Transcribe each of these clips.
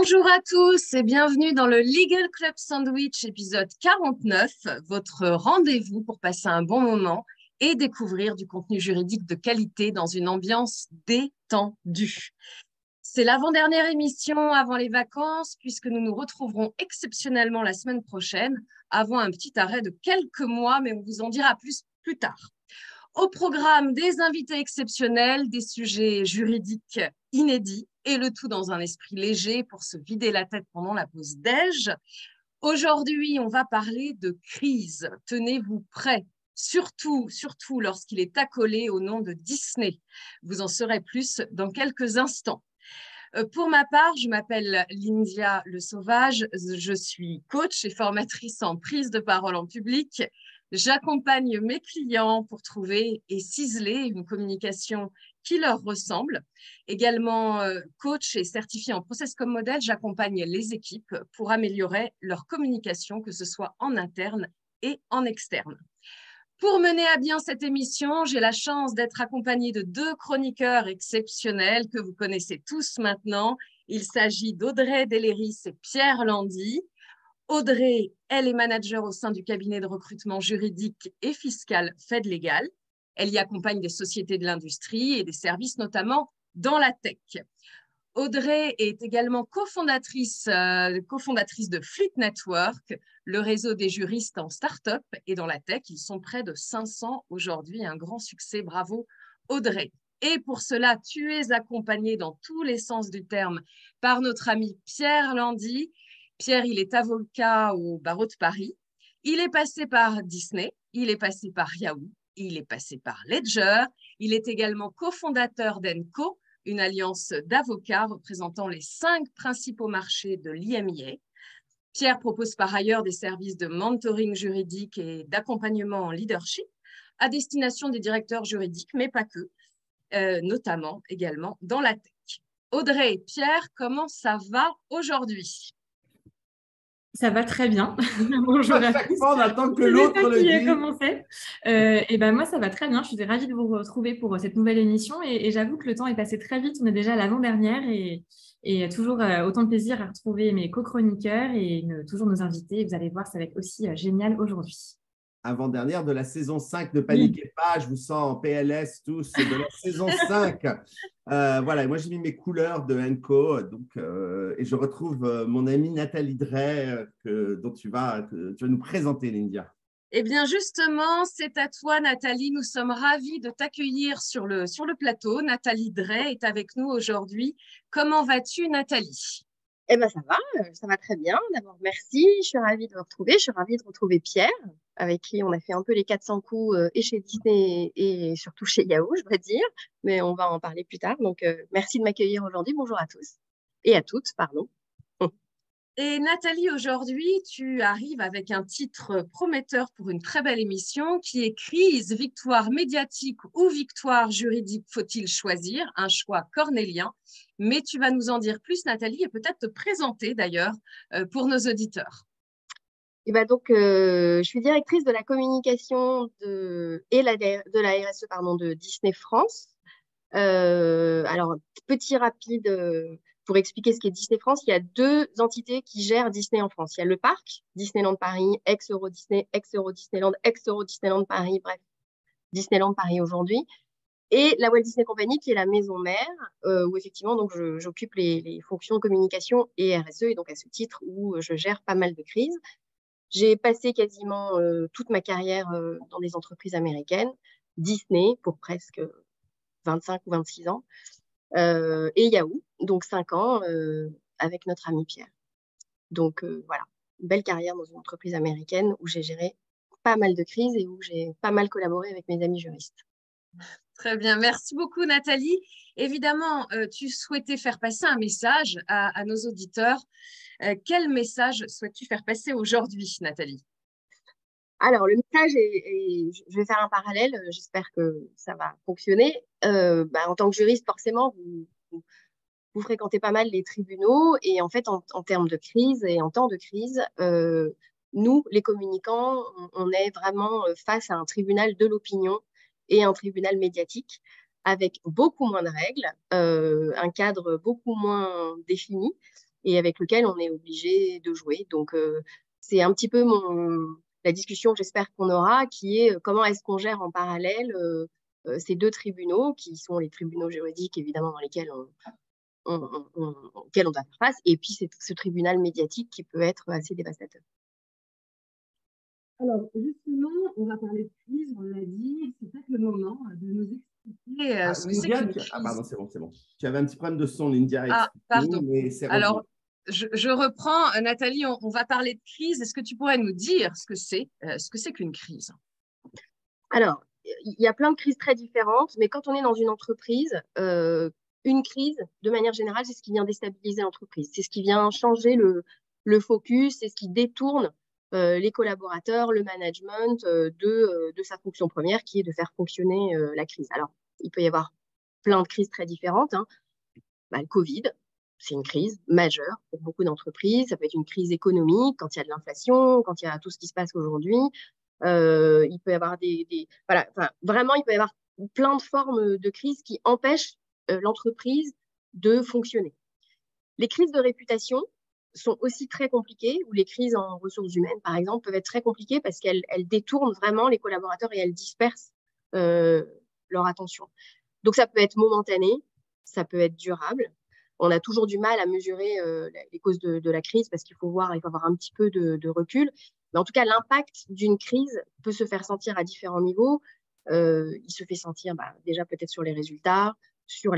Bonjour à tous et bienvenue dans le Legal Club Sandwich, épisode 49, votre rendez-vous pour passer un bon moment et découvrir du contenu juridique de qualité dans une ambiance détendue. C'est l'avant-dernière émission avant les vacances puisque nous nous retrouverons exceptionnellement la semaine prochaine avant un petit arrêt de quelques mois, mais on vous en dira plus tard. Au programme, des invités exceptionnels, des sujets juridiques inédits et le tout dans un esprit léger pour se vider la tête pendant la pause déj. Aujourd'hui, on va parler de crise. Tenez-vous prêts, surtout lorsqu'il est accolé au nom de Disney. Vous en saurez plus dans quelques instants. Pour ma part, je m'appelle Lyndia Le Sauvage, je suis coach et formatrice en prise de parole en public. J'accompagne mes clients pour trouver et ciseler une communication qui leur ressemble. Également coach et certifié en Process comme modèle, j'accompagne les équipes pour améliorer leur communication, que ce soit en interne et en externe. Pour mener à bien cette émission, j'ai la chance d'être accompagnée de deux chroniqueurs exceptionnels que vous connaissez tous maintenant. Il s'agit d'Audrey Deléris et Pierre Landy. Audrey, elle est manager au sein du cabinet de recrutement juridique et fiscal FedLegal. Elle y accompagne des sociétés de l'industrie et des services, notamment dans la tech. Audrey est également cofondatrice de Fleet Network, le réseau des juristes en start-up et dans la tech. Ils sont près de 500 aujourd'hui, un grand succès. Bravo Audrey. Et pour cela, tu es accompagnée dans tous les sens du terme par notre ami Pierre Landy. Pierre, il est avocat au barreau de Paris. Il est passé par Disney, il est passé par Yahoo, il est passé par Ledger. Il est également cofondateur d'Enco, une alliance d'avocats représentant les 5 principaux marchés de l'IMIA. Pierre propose par ailleurs des services de mentoring juridique et d'accompagnement en leadership à destination des directeurs juridiques, mais pas que, notamment également dans la tech. Audrey, Pierre, comment ça va aujourd'hui ? Ça va très bien. Bonjour à chaque tous. fois, on attend que l'autre le qui a dise. commencé. Et ben moi, ça va très bien. Je suis ravie de vous retrouver pour cette nouvelle émission. Et j'avoue que le temps est passé très vite. On est déjà à l'avant-dernière et toujours autant de plaisir à retrouver mes co-chroniqueurs et toujours nos invités. Vous allez voir, ça va être aussi génial aujourd'hui. Avant-dernière de la saison 5, ne paniquez pas, je vous sens en PLS tous, de la saison 5. Voilà, moi j'ai mis mes couleurs de Enco, et je retrouve mon amie Nathalie Drey, dont tu vas nous présenter, Lyndia. Eh bien, justement, c'est à toi, Nathalie. Nous sommes ravis de t'accueillir sur le plateau. Nathalie Drey est avec nous aujourd'hui. Comment vas-tu, Nathalie ? Eh bien, ça va très bien. D'abord, merci. Je suis ravie de vous retrouver. Je suis ravie de retrouver Pierre, avec qui on a fait un peu les 400 coups et chez Disney et surtout chez Yahoo, je devrais dire. Mais on va en parler plus tard. Donc, merci de m'accueillir aujourd'hui. Bonjour à tous et à toutes, pardon. Et Nathalie, aujourd'hui, tu arrives avec un titre prometteur pour une très belle émission qui est Crise, victoire médiatique ou victoire juridique, faut-il choisir? Un choix cornélien. Mais tu vas nous en dire plus, Nathalie, et peut-être te présenter d'ailleurs pour nos auditeurs. Et ben donc, je suis directrice de la communication de la RSE de Disney France. Alors, petit rapide pour expliquer ce qu'est Disney France, il y a 2 entités qui gèrent Disney en France. Il y a le parc, Disneyland Paris, ex-Euro Disney, ex-Euro Disneyland, ex-Euro Disneyland Paris, bref, Disneyland Paris aujourd'hui. Et la Walt Disney Company, qui est la maison mère, où effectivement, donc, j'occupe les fonctions communication et RSE, et donc à ce titre, où je gère pas mal de crises. J'ai passé quasiment toute ma carrière dans des entreprises américaines, Disney pour presque 25 ou 26 ans, et Yahoo, donc 5 ans avec notre ami Pierre. Donc voilà, une belle carrière dans une entreprise américaine où j'ai géré pas mal de crises et où j'ai pas mal collaboré avec mes amis juristes. Très bien, merci beaucoup Nathalie. Évidemment, tu souhaitais faire passer un message à nos auditeurs. Quel message souhaites-tu faire passer aujourd'hui, Nathalie ? Alors, le message je vais faire un parallèle, j'espère que ça va fonctionner. En tant que juriste, forcément, vous fréquentez pas mal les tribunaux et en fait, en termes de crise et en temps de crise, nous, les communicants, on est vraiment face à un tribunal de l'opinion et un tribunal médiatique avec beaucoup moins de règles, un cadre beaucoup moins défini. et avec lequel on est obligé de jouer. Donc, c'est un petit peu la discussion, j'espère qu'on aura, qui est comment est-ce qu'on gère en parallèle ces deux tribunaux, qui sont les tribunaux juridiques, évidemment, dans lesquels auquel on doit faire face, et puis c'est ce tribunal médiatique qui peut être assez dévastateur. Alors, justement, on va parler de crise, on l'a dit, c'est peut-être le moment de nous expliquer ce que c'est qu'une crise. Ah, pardon, c'est bon. Tu avais un petit problème de son, Lindia. Ah, pardon. Mais c'est alors, je reprends. Nathalie, on va parler de crise. Est-ce que tu pourrais nous dire ce que c'est qu'une crise? Alors, il y a plein de crises très différentes, mais quand on est dans une entreprise, une crise, de manière générale, c'est ce qui vient déstabiliser l'entreprise. C'est ce qui vient changer le focus, c'est ce qui détourne les collaborateurs, le management de sa fonction première, qui est de faire fonctionner la crise. Alors, il peut y avoir plein de crises très différentes. Le Covid, c'est une crise majeure pour beaucoup d'entreprises. Ça peut être une crise économique quand il y a de l'inflation, quand il y a tout ce qui se passe aujourd'hui. Il peut y avoir voilà, vraiment, il peut y avoir plein de formes de crise qui empêchent l'entreprise de fonctionner. Les crises de réputation sont aussi très compliquées, ou les crises en ressources humaines, par exemple, peuvent être très compliquées parce qu'elles détournent vraiment les collaborateurs et elles dispersent leur attention. Donc, ça peut être momentané, ça peut être durable. On a toujours du mal à mesurer les causes de la crise parce qu'il faut avoir un petit peu de recul. Mais en tout cas, l'impact d'une crise peut se faire sentir à différents niveaux. Il se fait sentir déjà peut-être sur les résultats, sur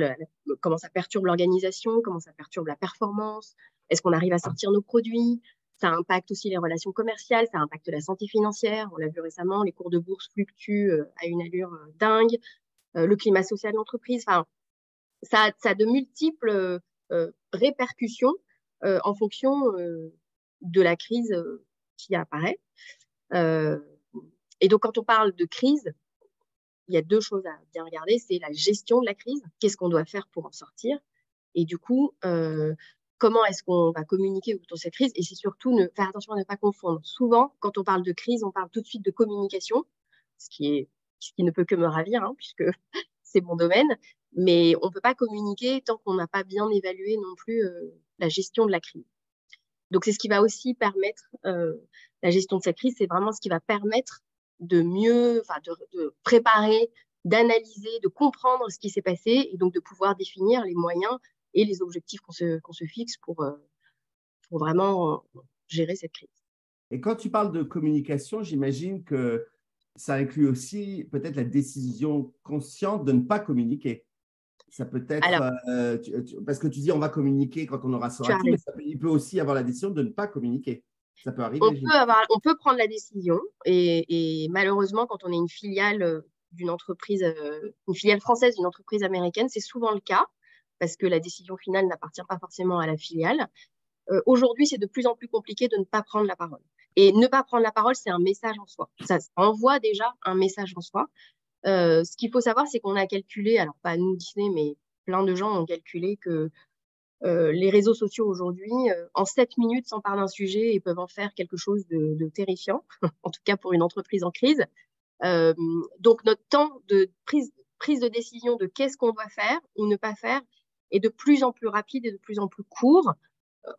comment ça perturbe l'organisation, comment ça perturbe la performance, est-ce qu'on arrive à sortir nos produits, ça impacte aussi les relations commerciales, ça impacte la santé financière. On l'a vu récemment, les cours de bourse fluctuent à une allure dingue, le climat social de l'entreprise. Enfin, ça a de multiples répercussions en fonction de la crise qui apparaît. Et donc, quand on parle de crise, il y a deux choses à bien regarder. C'est la gestion de la crise. Qu'est-ce qu'on doit faire pour en sortir? Et du coup, comment est-ce qu'on va communiquer autour de cette crise? Et c'est surtout faire attention à ne pas confondre. Souvent, quand on parle de crise, on parle tout de suite de communication, ce qui ne peut que me ravir, puisque c'est mon domaine. Mais on ne peut pas communiquer tant qu'on n'a pas bien évalué non plus la gestion de la crise. Donc, c'est ce qui va aussi permettre, la gestion de cette crise, c'est vraiment ce qui va permettre de mieux, de préparer, d'analyser, de comprendre ce qui s'est passé et donc de pouvoir définir les moyens et les objectifs qu'on se fixe pour vraiment gérer cette crise. Et quand tu parles de communication, j'imagine que ça inclut aussi peut-être la décision consciente de ne pas communiquer. Ça peut être, parce que tu dis on va communiquer quand on aura saura tout, mais il peut aussi avoir la décision de ne pas communiquer. Ça peut arriver. On peut prendre la décision et malheureusement, quand on est une filiale d'une entreprise, une filiale française d'une entreprise américaine, c'est souvent le cas parce que la décision finale n'appartient pas forcément à la filiale. Aujourd'hui, c'est de plus en plus compliqué de ne pas prendre la parole. Et ne pas prendre la parole, c'est un message en soi. Ça envoie déjà un message en soi. Ce qu'il faut savoir, c'est qu'on a calculé, alors pas nous Disney, mais plein de gens ont calculé que les réseaux sociaux aujourd'hui, en 7 minutes, s'emparent d'un sujet et peuvent en faire quelque chose de terrifiant, en tout cas pour une entreprise en crise. Donc notre temps de prise de décision de qu'est-ce qu'on doit faire ou ne pas faire est de plus en plus rapide et de plus en plus court.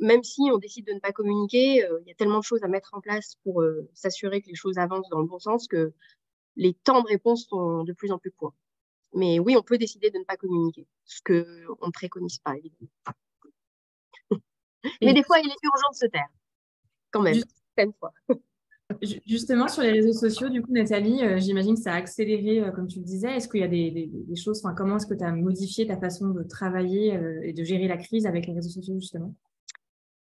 Même si on décide de ne pas communiquer, il y a tellement de choses à mettre en place pour s'assurer que les choses avancent dans le bon sens que les temps de réponse sont de plus en plus courts. Mais oui, on peut décider de ne pas communiquer, ce qu'on ne préconise pas, évidemment. Mais des fois, il est urgent de se taire, quand même, certaines fois. Justement, sur les réseaux sociaux, du coup, Nathalie, j'imagine que ça a accéléré, comme tu le disais. Est-ce qu'il y a des choses, comment est-ce que tu as modifié ta façon de travailler et de gérer la crise avec les réseaux sociaux, justement?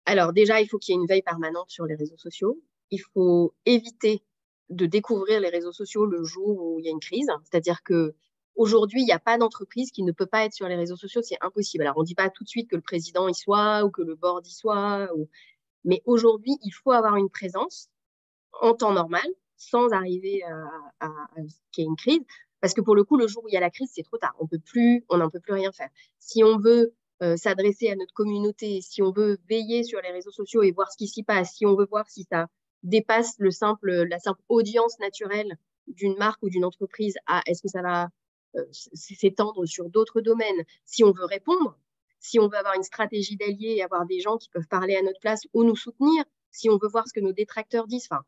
Alors déjà, il faut qu'il y ait une veille permanente sur les réseaux sociaux. Il faut éviter de découvrir les réseaux sociaux le jour où il y a une crise. C'est-à-dire qu'aujourd'hui, il n'y a pas d'entreprise qui ne peut pas être sur les réseaux sociaux. C'est impossible. Alors, on ne dit pas tout de suite que le président y soit ou que le board y soit. Mais aujourd'hui, il faut avoir une présence en temps normal, sans arriver à qu'il y ait une crise. Parce que pour le coup, le jour où il y a la crise, c'est trop tard. On n'en peut plus rien faire. Si on veut s'adresser à notre communauté, si on veut veiller sur les réseaux sociaux et voir ce qui s'y passe, si on veut voir si ça dépasse la simple audience naturelle d'une marque ou d'une entreprise, est-ce que ça va s'étendre sur d'autres domaines, si on veut répondre, si on veut avoir une stratégie d'alliés et avoir des gens qui peuvent parler à notre place ou nous soutenir, si on veut voir ce que nos détracteurs disent. Enfin,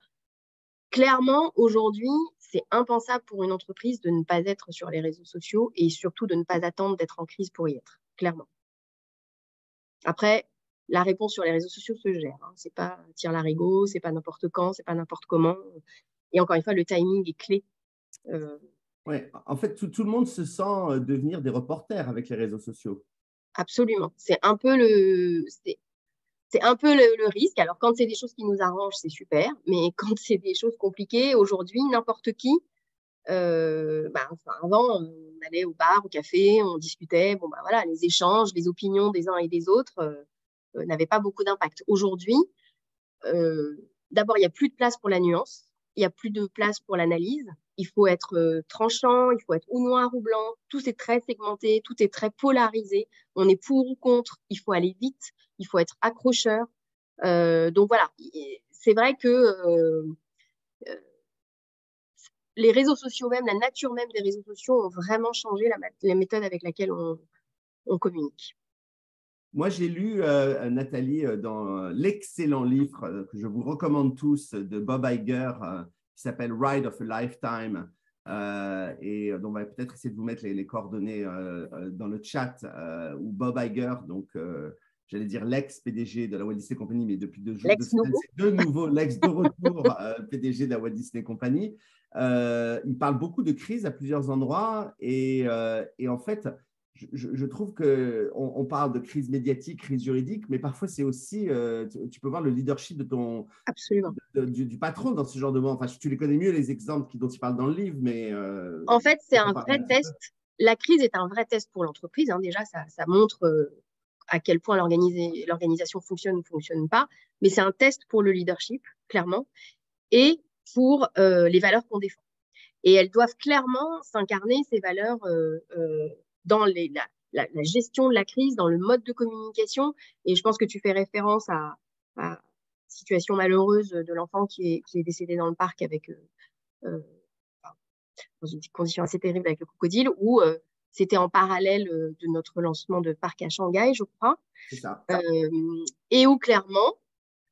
clairement, aujourd'hui, c'est impensable pour une entreprise de ne pas être sur les réseaux sociaux et surtout de ne pas attendre d'être en crise pour y être, clairement. Après, la réponse sur les réseaux sociaux se gère. Hein. C'est pas tire-larigot, c'est pas n'importe quand, c'est pas n'importe comment. Et encore une fois, le timing est clé. Ouais, en fait, tout le monde se sent devenir des reporters avec les réseaux sociaux. Absolument. C'est un peu le risque. Alors, quand c'est des choses qui nous arrangent, c'est super. Mais quand c'est des choses compliquées, aujourd'hui, n'importe qui, avant, on allait au bar, au café, on discutait. Bon, voilà, les échanges, les opinions des uns et des autres n'avaient pas beaucoup d'impact. Aujourd'hui, d'abord, il n'y a plus de place pour la nuance. Il n'y a plus de place pour l'analyse. Il faut être tranchant, il faut être ou noir ou blanc. Tout est très segmenté, tout est très polarisé. On est pour ou contre. Il faut aller vite, il faut être accrocheur. Donc voilà, c'est vrai que les réseaux sociaux même, la nature même des réseaux sociaux ont vraiment changé la méthode avec laquelle on communique. Moi, j'ai lu, Nathalie, dans l'excellent livre que je vous recommande tous de Bob Iger, qui s'appelle Ride of a Lifetime. Et donc, on va peut-être essayer de vous mettre les coordonnées dans le chat, où Bob Iger, donc j'allais dire l'ex-PDG de la Walt Disney Company, mais depuis 2 jours, c'est de nouveau l'ex de retour PDG de la Walt Disney Company. Il parle beaucoup de crise à plusieurs endroits et en fait, je trouve qu'on parle de crise médiatique, crise juridique, mais parfois c'est aussi, tu peux voir le leadership de du patron dans ce genre de moment. Enfin, tu les connais mieux, les exemples dont il parle dans le livre, mais… en fait, c'est un vrai test. La crise est un vrai test pour l'entreprise. Hein. Déjà, ça montre à quel point l'organisation fonctionne ou ne fonctionne pas, mais c'est un test pour le leadership, clairement, et pour les valeurs qu'on défend. Et elles doivent clairement s'incarner, ces valeurs, dans la gestion de la crise, dans le mode de communication. Et je pense que tu fais référence à la situation malheureuse de l'enfant qui est décédé dans le parc avec, dans une condition assez terrible avec le crocodile, où c'était en parallèle de notre lancement de parc à Shanghai, je crois. C'est ça. Et où clairement,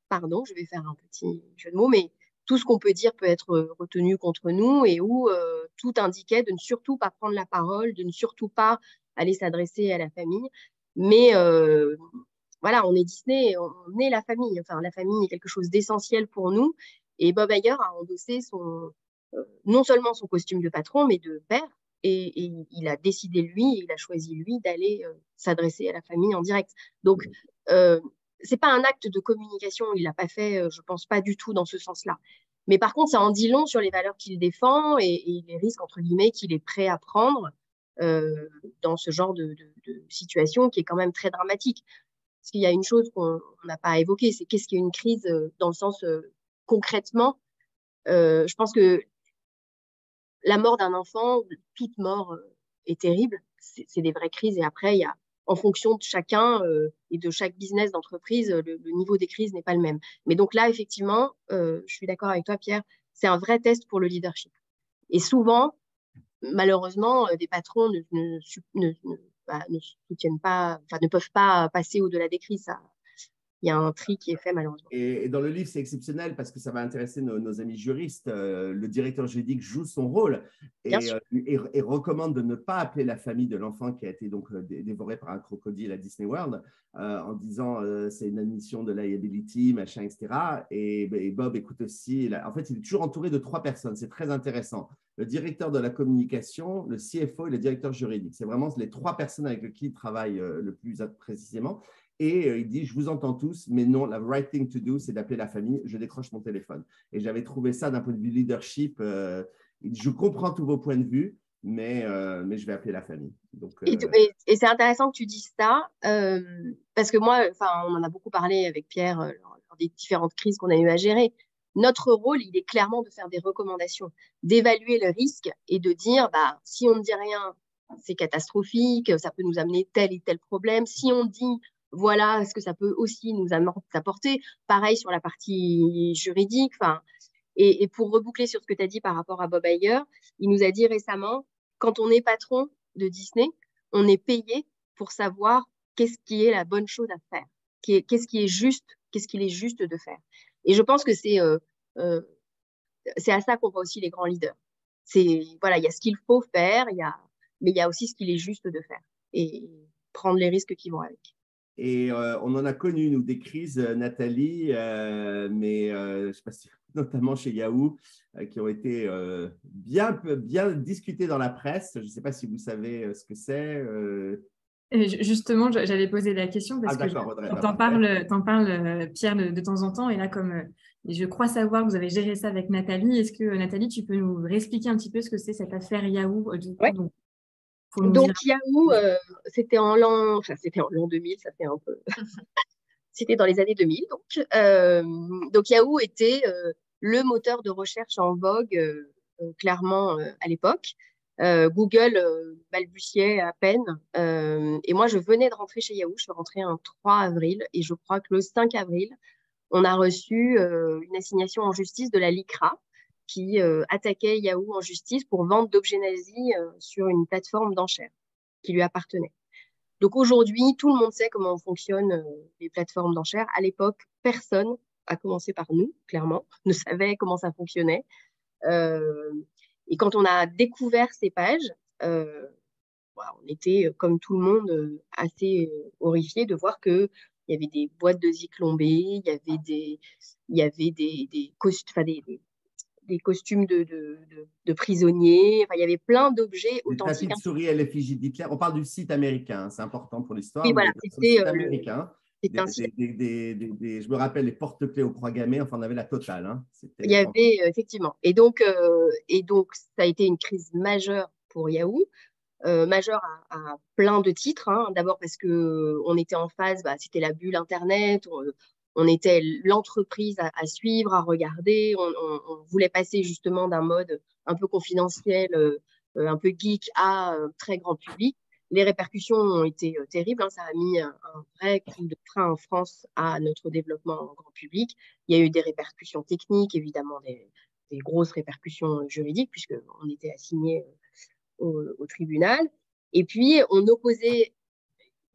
pardon, je vais faire un petit jeu de mots, mais tout ce qu'on peut dire peut être retenu contre nous et où tout indiquait de ne surtout pas prendre la parole, de ne surtout pas aller s'adresser à la famille. Mais voilà, on est Disney, on est la famille. Enfin, la famille est quelque chose d'essentiel pour nous. Et Bob Iger a endossé non seulement son costume de patron, mais de père. Et il a décidé, il a choisi, lui, d'aller s'adresser à la famille en direct. Donc, c'est pas un acte de communication, il l'a pas fait, je pense pas du tout dans ce sens-là. Mais par contre, ça en dit long sur les valeurs qu'il défend et les risques, entre guillemets, qu'il est prêt à prendre dans ce genre de situation qui est quand même très dramatique. Parce qu'il y a une chose qu'on n'a pas évoquée, c'est qu'est-ce qu'est une crise dans le sens concrètement. Je pense que la mort d'un enfant, toute mort est terrible, c'est des vraies crises. Et après, il y a en fonction de chacun et de chaque business d'entreprise, le niveau des crises n'est pas le même. Mais donc là, effectivement, je suis d'accord avec toi, Pierre, c'est un vrai test pour le leadership. Et souvent, malheureusement, des patrons ne soutiennent pas, enfin, ne peuvent pas passer au-delà des crises. Il y a un tri qui est fait malheureusement. Et dans le livre, c'est exceptionnel parce que ça va intéresser nos amis juristes. Le directeur juridique joue son rôle et recommande de ne pas appeler la famille de l'enfant qui a été donc dévoré par un crocodile à Disney World en disant c'est une admission de liability, machin, etc. Et Bob écoute aussi. En fait, il est toujours entouré de 3 personnes. C'est très intéressant. Le directeur de la communication, le CFO et le directeur juridique. C'est vraiment les 3 personnes avec lesquelles il travaille le plus précisément. Et il dit, je vous entends tous, mais non, la right thing to do, c'est d'appeler la famille. Je décroche mon téléphone. Et j'avais trouvé ça d'un point de vue leadership. Je comprends tous vos points de vue, mais je vais appeler la famille. Donc, et c'est intéressant que tu dises ça, parce que moi, on en a beaucoup parlé avec Pierre lors des différentes crises qu'on a eu à gérer. Notre rôle, il est clairement de faire des recommandations, d'évaluer le risque et de dire, si on ne dit rien, c'est catastrophique, ça peut nous amener tel et tel problème. Si on dit voilà ce que ça peut aussi nous apporter. Pareil sur la partie juridique. Et pour reboucler sur ce que tu as dit par rapport à Bob Iger, il nous a dit récemment, quand on est patron de Disney, on est payé pour savoir qu'est-ce qui est la bonne chose à faire, qu'est-ce qu'il est juste de faire. Et je pense que c'est à ça qu'on voit aussi les grands leaders. Voilà, il y a ce qu'il faut faire, mais il y a aussi ce qu'il est juste de faire et prendre les risques qui vont avec. Et on en a connu, nous, des crises, Nathalie, mais je ne sais pas si, notamment chez Yahoo, qui ont été bien discutées dans la presse. Je ne sais pas si vous savez ce que c'est. Justement, j'avais posé la question parce que Audrey, t'en parles, Pierre, de temps en temps. Et là, comme je crois savoir que vous avez géré ça avec Nathalie, est-ce que Nathalie, tu peux nous réexpliquer un petit peu ce que c'est cette affaire Yahoo du coup, ouais. Donc Yahoo, c'était en l'an 2000, ça fait un peu. C'était dans les années 2000. Donc Yahoo était le moteur de recherche en vogue, clairement à l'époque. Google balbutiait à peine. Et moi, je venais de rentrer chez Yahoo. Je suis rentrée un 3 avril. Et je crois que le 5 avril, on a reçu une assignation en justice de la LICRA qui attaquait Yahoo en justice pour vente d'objets nazis sur une plateforme d'enchères qui lui appartenait. Donc aujourd'hui, tout le monde sait comment fonctionnent les plateformes d'enchères. À l'époque, personne, à commencer par nous, clairement, ne savait comment ça fonctionnait. Et quand on a découvert ces pages, on était, comme tout le monde, assez horrifiés de voir qu'il y avait des boîtes de Zyklon B, il y avait des costumes de prisonniers. Enfin, il y avait plein d'objets authentiques. Des tapis de souris à l'effigie d'Hitler. On parle du site américain, c'est important pour l'histoire. Oui, voilà, c'était le site américain. Je me rappelle les porte-clés aux croix gammées, enfin, on avait la totale. Hein. Il y avait, effectivement. Et donc, ça a été une crise majeure pour Yahoo. Majeure à plein de titres. Hein. D'abord parce qu'on était en phase, c'était la bulle Internet, on était l'entreprise à suivre, à regarder. On voulait passer justement d'un mode un peu confidentiel, un peu geek à très grand public. Les répercussions ont été terribles. Hein. Ça a mis un vrai coup de frein en France à notre développement en grand public. Il y a eu des répercussions techniques, évidemment des grosses répercussions juridiques, puisqu'on était assigné au tribunal. Et puis, on opposait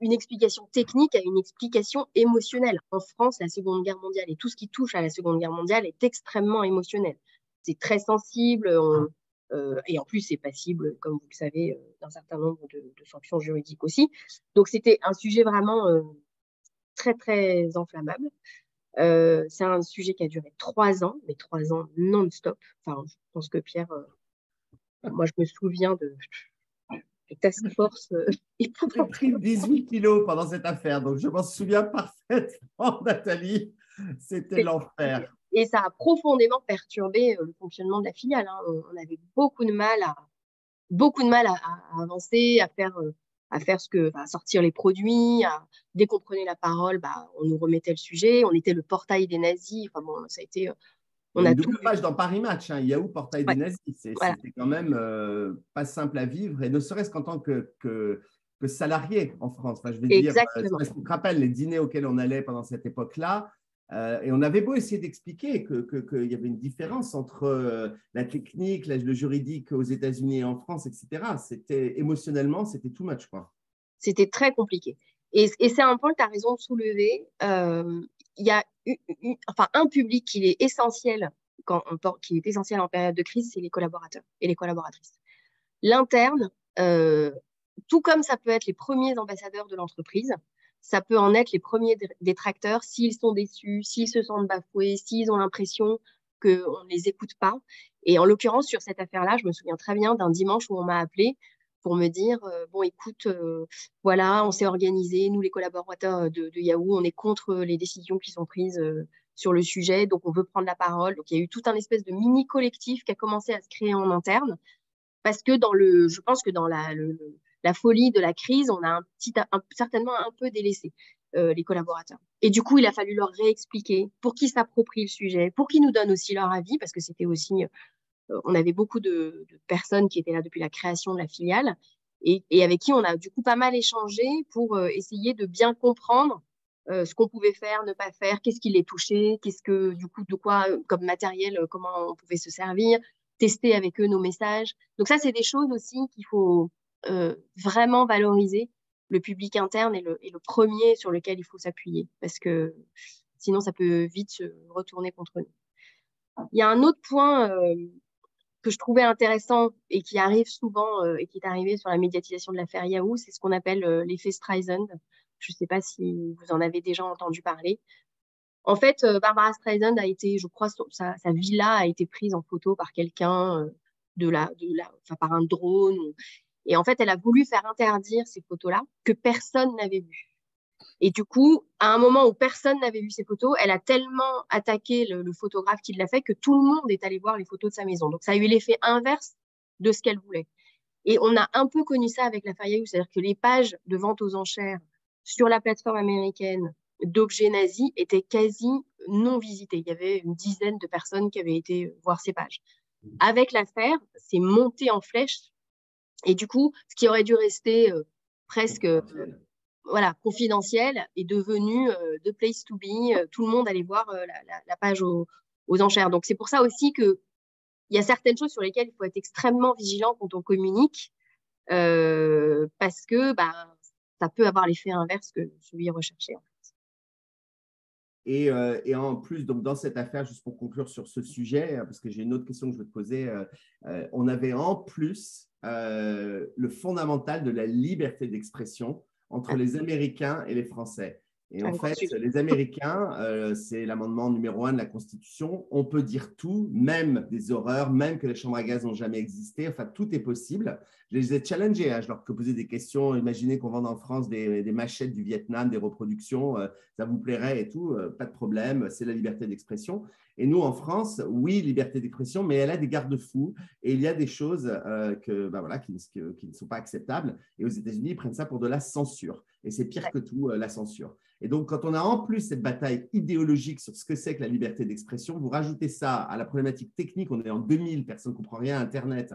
une explication technique à une explication émotionnelle. En France, la Seconde Guerre mondiale et tout ce qui touche à la Seconde Guerre mondiale est extrêmement émotionnel. C'est très sensible et en plus, c'est passible, comme vous le savez, d'un certain nombre de sanctions juridiques aussi. Donc, c'était un sujet vraiment très, très inflammable. C'est un sujet qui a duré 3 ans, mais 3 ans non-stop. Enfin, je pense que Pierre, moi, je me souviens de task force. J'ai pris 18 kilos pendant cette affaire, donc je m'en souviens parfaitement, Nathalie. C'était l'enfer. Et ça a profondément perturbé le fonctionnement de la filiale. Hein. On avait beaucoup de mal à avancer, à sortir les produits. Dès qu'on prenait la parole, on nous remettait le sujet. On était le portail des nazis. Enfin bon, ça a été. On a double page dans Paris Match, hein. Yahoo, portail des nazis. C'était quand même pas simple à vivre, et ne serait-ce qu'en tant que salarié en France. Enfin, je veux dire, parce qu'on te rappelle les dîners auxquels on allait pendant cette époque-là, et on avait beau essayer d'expliquer qu'il y avait une différence entre la technique, le juridique aux États-Unis et en France, etc. Émotionnellement, c'était too much, quoi. C'était très compliqué. Et c'est un point que tu as raison de soulever. Il y a un public qui est essentiel en période de crise, c'est les collaborateurs et les collaboratrices. L'interne, tout comme ça peut être les premiers ambassadeurs de l'entreprise, ça peut en être les premiers détracteurs s'ils sont déçus, s'ils se sentent bafoués, s'ils ont l'impression qu'on ne les écoute pas. Et en l'occurrence, sur cette affaire-là, je me souviens très bien d'un dimanche où on m'a appelé pour me dire bon, écoute, voilà, on s'est organisé, nous les collaborateurs de Yahoo, on est contre les décisions qui sont prises sur le sujet, donc on veut prendre la parole. Donc il y a eu tout un espèce de mini collectif qui a commencé à se créer en interne, parce que je pense que dans la folie de la crise, on a certainement un peu délaissé les collaborateurs. Et du coup, il a fallu leur réexpliquer pour qu'ils s'approprient le sujet, pour qu'ils nous donnent aussi leur avis, parce que c'était aussi on avait beaucoup de personnes qui étaient là depuis la création de la filiale et avec qui on a du coup pas mal échangé pour essayer de bien comprendre ce qu'on pouvait faire, ne pas faire, qu'est-ce qui les touchait, de quoi comme matériel, comment on pouvait se servir, tester avec eux nos messages. Donc ça, c'est des choses aussi qu'il faut vraiment valoriser le public interne est le premier sur lequel il faut s'appuyer, parce que sinon, ça peut vite se retourner contre nous. Il y a un autre point que je trouvais intéressant et qui arrive souvent et qui est arrivé sur la médiatisation de l'affaire Yahoo, c'est ce qu'on appelle l'effet Streisand. Je ne sais pas si vous en avez déjà entendu parler. En fait, Barbara Streisand a été, je crois, sa villa a été prise en photo par quelqu'un enfin, par un drone. Et en fait, elle a voulu faire interdire ces photos-là que personne n'avait vues. Et du coup, à un moment où personne n'avait vu ces photos, elle a tellement attaqué le photographe qui l'a fait que tout le monde est allé voir les photos de sa maison. Donc, ça a eu l'effet inverse de ce qu'elle voulait. Et on a un peu connu ça avec l'affaire Yahoo, c'est-à-dire que les pages de vente aux enchères sur la plateforme américaine d'objets nazis étaient quasi non visitées. Il y avait une dizaine de personnes qui avaient été voir ces pages. Avec l'affaire, c'est monté en flèche. Et du coup, ce qui aurait dû rester presque voilà, confidentiel est devenu the place to be. Tout le monde allait voir la page aux enchères. Donc, c'est pour ça aussi qu'il y a certaines choses sur lesquelles il faut être extrêmement vigilant quand on communique parce que ça peut avoir l'effet inverse que celui recherché. En fait. Et en plus, donc dans cette affaire, juste pour conclure sur ce sujet, parce que j'ai une autre question que je veux te poser, on avait en plus le fondamental de la liberté d'expression entre les Américains et les Français. Et en fait, les Américains, c'est l'amendement numéro 1 de la Constitution, on peut dire tout, même des horreurs, même que les chambres à gaz n'ont jamais existé, enfin, tout est possible. Je les ai challengés, je leur ai posé des questions, imaginez qu'on vende en France des machettes du Vietnam, des reproductions, ça vous plairait et tout, pas de problème, c'est la liberté d'expression. Et nous, en France, oui, liberté d'expression, mais elle a des garde-fous et il y a des choses qui ne sont pas acceptables. Et aux États-Unis, ils prennent ça pour de la censure. Et c'est pire que tout, la censure. Et donc, quand on a en plus cette bataille idéologique sur ce que c'est que la liberté d'expression, vous rajoutez ça à la problématique technique, on est en 2000, personne ne comprend rien à Internet,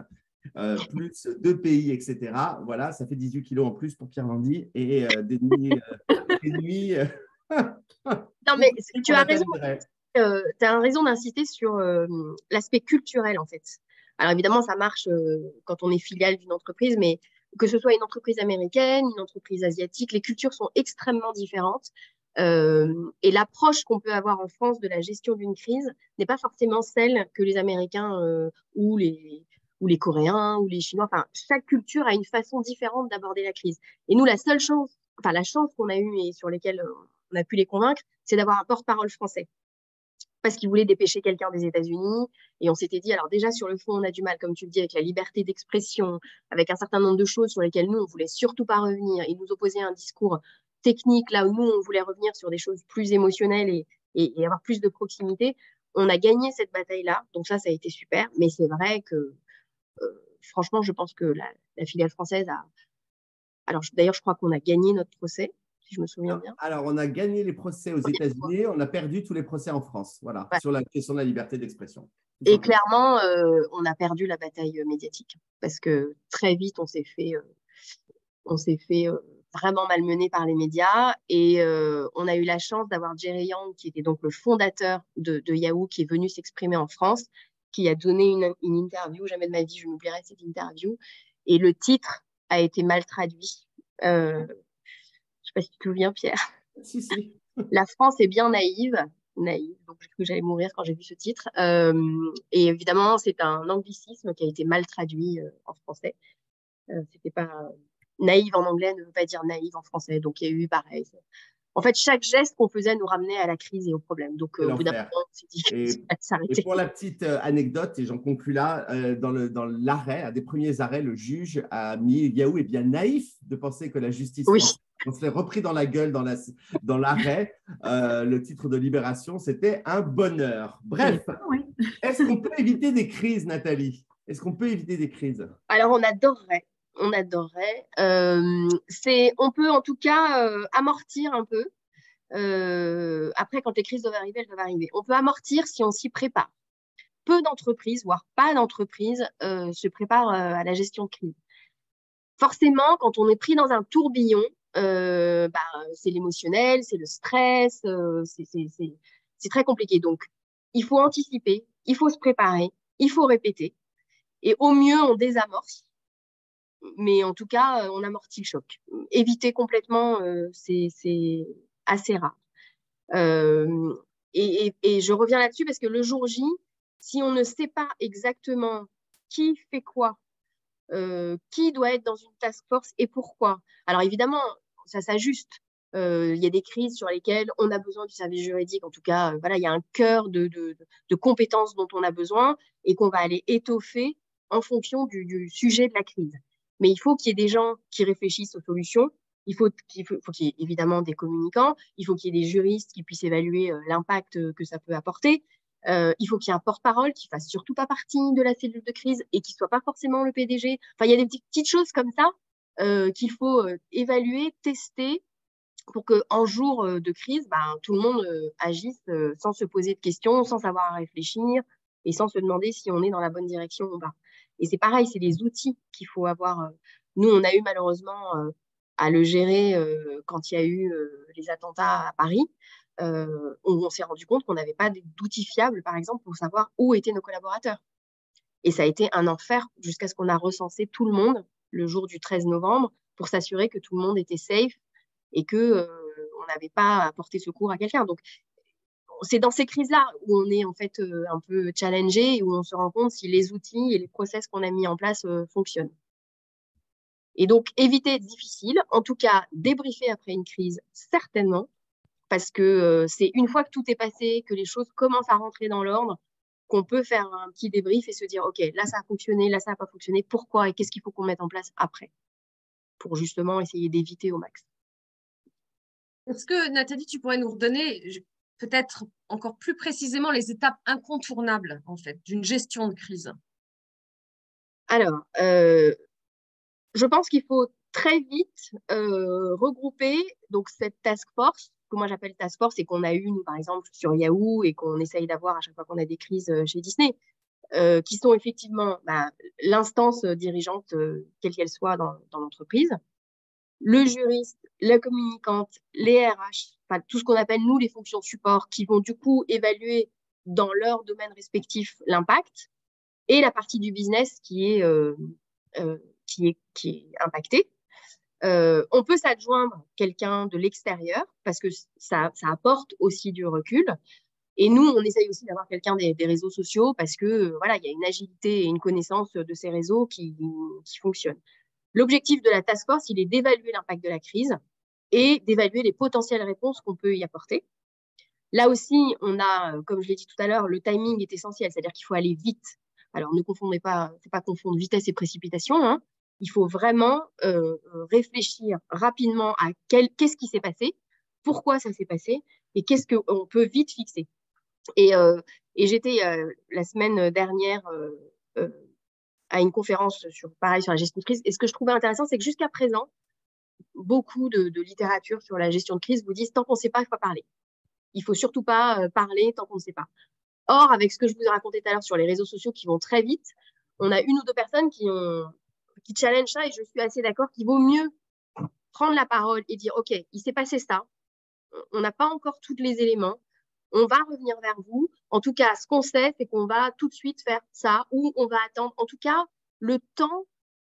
plus 2 pays, etc. Voilà, ça fait 18 kilos en plus pour Pierre Landi et des nuits. Non, mais tu as raison. Tu as raison d'insister sur l'aspect culturel, en fait. Alors, évidemment, ça marche quand on est filiale d'une entreprise, mais que ce soit une entreprise américaine, une entreprise asiatique, les cultures sont extrêmement différentes. Et l'approche qu'on peut avoir en France de la gestion d'une crise n'est pas forcément celle que les Américains ou les Coréens ou les Chinois. Enfin, chaque culture a une façon différente d'aborder la crise. Et nous, la chance qu'on a eue et sur lesquelles on a pu les convaincre, c'est d'avoir un porte-parole français. Parce qu'ils voulaient dépêcher quelqu'un des États-Unis. Et on s'était dit, alors déjà, sur le fond, on a du mal, comme tu le dis, avec la liberté d'expression, avec un certain nombre de choses sur lesquelles nous, on ne voulait surtout pas revenir. Ils nous opposaient un discours technique, là où nous, on voulait revenir sur des choses plus émotionnelles et avoir plus de proximité. On a gagné cette bataille-là. Donc ça a été super. Mais c'est vrai que, franchement, je pense que la filiale française a… Alors, d'ailleurs, je crois qu'on a gagné notre procès. Si je me souviens bien. Alors, on a gagné les procès aux États-Unis, on a perdu tous les procès en France, voilà, sur la question de la liberté d'expression. Et clairement, on a perdu la bataille médiatique parce que très vite, on s'est fait vraiment malmener par les médias et on a eu la chance d'avoir Jerry Yang, qui était donc le fondateur de Yahoo, qui est venu s'exprimer en France, qui a donné une interview, jamais de ma vie je n'oublierai cette interview, et le titre a été mal traduit. Je ne sais pas si tu te souviens, Pierre. Si. La France est bien naïve. Donc j'ai cru que j'allais mourir quand j'ai vu ce titre. Et évidemment, c'est un anglicisme qui a été mal traduit en français. C'était pas naïve en anglais ne veut pas dire naïve en français. Donc il y a eu pareil. En fait, chaque geste qu'on faisait nous ramenait à la crise et au problème. Donc au bout d'un moment, on s'est dit qu'il fallait s'arrêter. Et pour la petite anecdote, et j'en conclus là, dans l'arrêt, à des premiers arrêts, le juge a mis Yahoo est bien naïf de penser que la justice française, on se l'est repris dans la gueule dans l'arrêt. Le titre de Libération, c'était un bonheur. Bref, est-ce qu'on peut éviter des crises, Nathalie? Est-ce qu'on peut éviter des crises? Alors, on adorerait. On peut en tout cas amortir un peu. Après, quand les crises doivent arriver, elles doivent arriver. On peut amortir si on s'y prépare. Peu d'entreprises, voire pas d'entreprises, se préparent à la gestion de crise. Forcément, quand on est pris dans un tourbillon, c'est l'émotionnel, c'est le stress, c'est très compliqué. Donc, il faut anticiper, il faut se préparer, il faut répéter. Et au mieux, on désamorce. mais en tout cas, on amortit le choc. Éviter complètement, c'est assez rare. Et je reviens là-dessus parce que le jour J, si on ne sait pas exactement qui fait quoi, qui doit être dans une task force et pourquoi. Alors évidemment, ça s'ajuste. Il y a des crises sur lesquelles on a besoin du service juridique. En tout cas, voilà, il y a un cœur de compétences dont on a besoin et qu'on va aller étoffer en fonction du sujet de la crise. Mais il faut qu'il y ait des gens qui réfléchissent aux solutions. Faut qu'il y ait évidemment des communicants. Il faut qu'il y ait des juristes qui puissent évaluer l'impact que ça peut apporter. Il faut qu'il y ait un porte-parole qui fasse surtout pas partie de la cellule de crise et qui soit pas forcément le PDG. Enfin, il y a des petites choses comme ça qu'il faut évaluer, tester pour qu'en jour de crise, ben, tout le monde agisse sans se poser de questions, sans savoir à réfléchir et sans se demander si on est dans la bonne direction ou pas. Et c'est pareil, c'est les outils qu'il faut avoir. Nous, on a eu malheureusement à le gérer quand il y a eu les attentats à Paris. On s'est rendu compte qu'on n'avait pas d'outils fiables, par exemple, pour savoir où étaient nos collaborateurs. Et ça a été un enfer jusqu'à ce qu'on a recensé tout le monde le jour du 13 novembre pour s'assurer que tout le monde était safe et que on n'avait pas apporté secours à quelqu'un. Donc, c'est dans ces crises-là où on est en fait un peu challengé et où on se rend compte si les outils et les process qu'on a mis en place fonctionnent. Et donc, éviter d'être difficile, en tout cas, débriefer après une crise, certainement, parce que c'est une fois que tout est passé, que les choses commencent à rentrer dans l'ordre, qu'on peut faire un petit débrief et se dire, OK, là, ça a fonctionné, là, ça n'a pas fonctionné, pourquoi et qu'est-ce qu'il faut qu'on mette en place après pour justement essayer d'éviter au max. Est-ce que, Nathalie, tu pourrais nous redonner peut-être encore plus précisément les étapes incontournables, en fait, d'une gestion de crise? Alors, je pense qu'il faut très vite regrouper donc, cette task force, que moi j'appelle task force, et qu'on a une, par exemple, sur Yahoo et qu'on essaye d'avoir à chaque fois qu'on a des crises chez Disney, qui sont effectivement l'instance dirigeante, quelle qu'elle soit dans l'entreprise, le juriste, la communicante, les RH, enfin, tout ce qu'on appelle, nous, les fonctions support, qui vont du coup évaluer dans leur domaine respectif l'impact, et la partie du business qui est impactée. On peut s'adjoindre quelqu'un de l'extérieur parce que ça apporte aussi du recul. Et nous, on essaye aussi d'avoir quelqu'un des réseaux sociaux parce que voilà, il y a une agilité et une connaissance de ces réseaux qui fonctionnent. L'objectif de la task force, il est d'évaluer l'impact de la crise et d'évaluer les potentielles réponses qu'on peut y apporter. Là aussi, on a, comme je l'ai dit tout à l'heure, le timing est essentiel, c'est-à-dire qu'il faut aller vite. Alors, ne confondez pas, il ne faut pas confondre vitesse et précipitation, hein. Il faut vraiment réfléchir rapidement à qu'est-ce qui s'est passé, pourquoi ça s'est passé et qu'est-ce qu'on peut vite fixer. Et j'étais la semaine dernière à une conférence sur la gestion de crise. Et ce que je trouvais intéressant, c'est que jusqu'à présent, beaucoup de littérature sur la gestion de crise vous disent tant qu'on ne sait pas, il faut pas parler. Il ne faut surtout pas parler tant qu'on ne sait pas. Or, avec ce que je vous ai raconté tout à l'heure sur les réseaux sociaux qui vont très vite, on a une ou deux personnes qui challengent ça et je suis assez d'accord qu'il vaut mieux prendre la parole et dire OK, il s'est passé ça, on n'a pas encore tous les éléments, on va revenir vers vous. En tout cas, ce qu'on sait, c'est qu'on va tout de suite faire ça ou on va attendre. En tout cas, le temps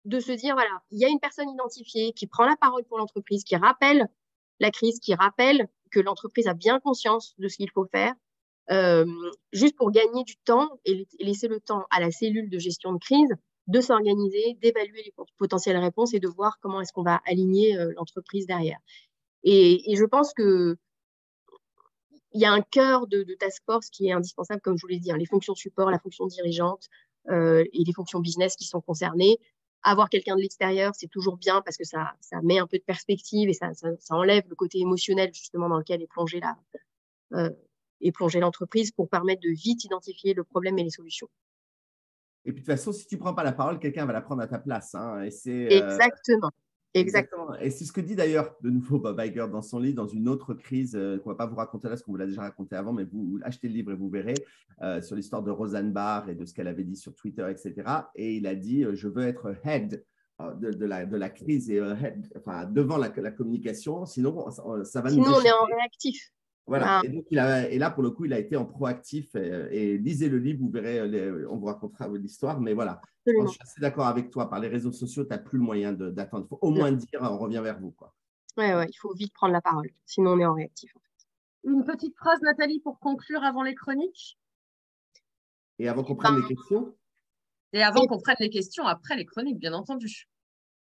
de se dire, voilà, il y a une personne identifiée qui prend la parole pour l'entreprise, qui rappelle la crise, qui rappelle que l'entreprise a bien conscience de ce qu'il faut faire, juste pour gagner du temps et laisser le temps à la cellule de gestion de crise de s'organiser, d'évaluer les potentielles réponses et de voir comment est-ce qu'on va aligner l'entreprise derrière. Et je pense que il y a un cœur de task force qui est indispensable, comme je vous l'ai dit, hein, les fonctions support, la fonction dirigeante et les fonctions business qui sont concernées. Avoir quelqu'un de l'extérieur, c'est toujours bien parce que ça met un peu de perspective et ça enlève le côté émotionnel justement dans lequel est plongée l'entreprise pour permettre de vite identifier le problème et les solutions. Et puis de toute façon, si tu ne prends pas la parole, quelqu'un va la prendre à ta place. Hein, et c'est, Exactement. Exactement. Et c'est ce que dit d'ailleurs de nouveau Bob Iger dans son livre, dans une autre crise qu'on ne va pas vous raconter là, parce qu'on vous l'a déjà raconté avant, mais vous achetez le livre et vous verrez, sur l'histoire de Roseanne Barr et de ce qu'elle avait dit sur Twitter, etc. Et il a dit, je veux être head de la crise et head, enfin, devant la communication, sinon ça va nous échapper. Sinon, on est en réactif. Voilà. Et, donc, et là, pour le coup, il a été en proactif. Et lisez le livre, vous verrez, on vous racontera l'histoire. Mais voilà, je suis assez d'accord avec toi. Par les réseaux sociaux, tu n'as plus le moyen d'attendre. Il faut au moins dire, on revient vers vous, quoi. Ouais, il faut vite prendre la parole. Sinon, on est en réactif. Une petite phrase, Nathalie, pour conclure avant les chroniques. Et avant qu'on prenne les questions. Et avant qu'on prenne les questions, après les chroniques, bien entendu.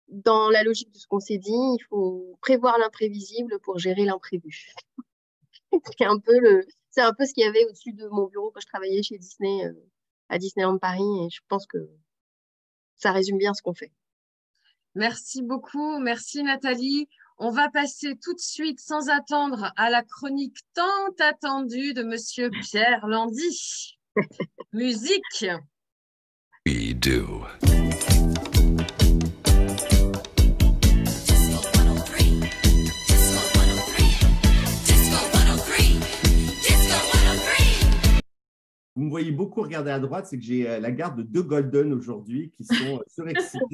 Dans la logique de ce qu'on s'est dit, il faut prévoir l'imprévisible pour gérer l'imprévu. C'est un peu ce qu'il y avait au-dessus de mon bureau quand je travaillais chez Disney, à Disneyland Paris. Et je pense que ça résume bien ce qu'on fait. Merci beaucoup. Merci, Nathalie. On va passer tout de suite, sans attendre, à la chronique tant attendue de Monsieur Pierre Landy. Musique. We do. Vous me voyez beaucoup regarder à droite, c'est que j'ai la garde de 2 Golden aujourd'hui qui sont surexcités. On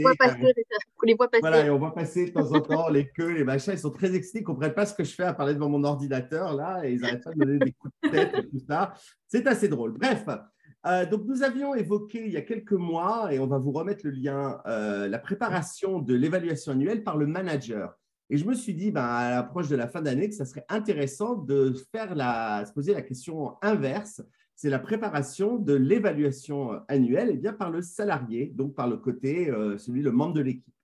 les voit passer. Voilà, et on voit passer de temps en temps les queues, les machins. Ils sont très excités, ils ne comprennent pas ce que je fais à parler devant mon ordinateur, là, et ils n'arrêtent pas de me donner des coups de tête et tout ça. C'est assez drôle. Bref, donc nous avions évoqué il y a quelques mois, et on va vous remettre le lien, la préparation de l'évaluation annuelle par le manager. Et je me suis dit, à l'approche de la fin d'année, que ça serait intéressant de se poser la question inverse. C'est la préparation de l'évaluation annuelle par le salarié, donc par le côté, le membre de l'équipe.